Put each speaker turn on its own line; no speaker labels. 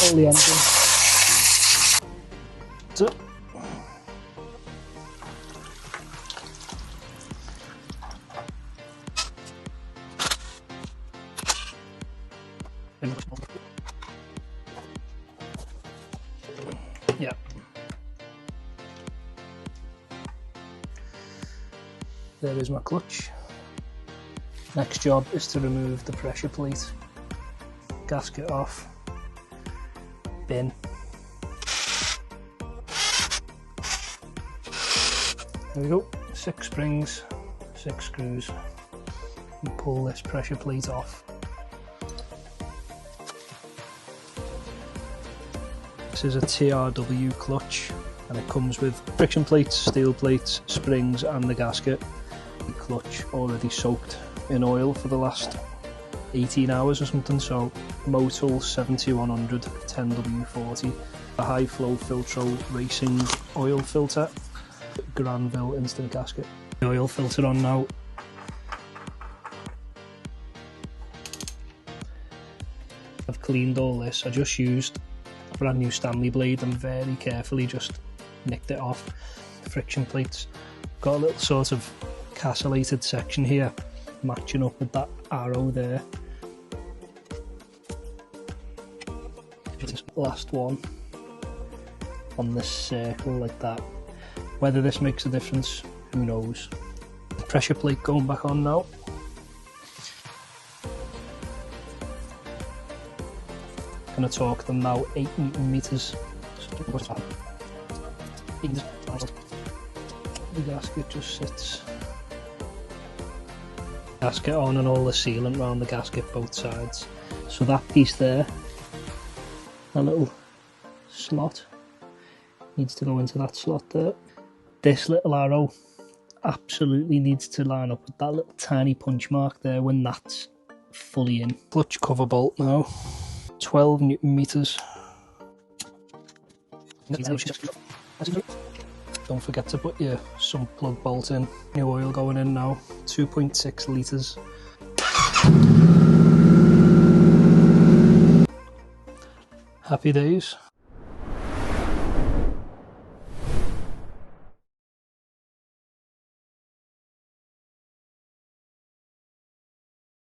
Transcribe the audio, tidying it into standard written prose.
all the engine. That's it. Yeah. There is my clutch. Next job is to remove the pressure plate. Gasket off. Bin. There we go. 6 springs, 6 screws. And pull this pressure plate off. This is a TRW clutch and it comes with friction plates, steel plates, springs and the gasket. The clutch already soaked in oil for the last 18 hours or something, so Motul 7100 10W40, a high flow Filtro racing oil filter, Granville instant gasket. The oil filter on now. I've cleaned all this. I just used a brand new Stanley blade and very carefully just nicked it off the friction plates. Got a little sort of castellated section here matching up with that arrow there. Last one on this circle like that. Whether this makes a difference, who knows. Pressure plate going back on now. Gonna torque them now 8 Newton meters. The gasket just sits. Gasket on and all the sealant around the gasket both sides. So that piece there, a little slot, needs to go into that slot there. This little arrow absolutely needs to line up with that little tiny punch mark there when that's fully in. Clutch cover bolt now, 12 Newton meters. Don't forget to put your sump plug bolt in. New oil going in now, 2.6 litres. Happy days.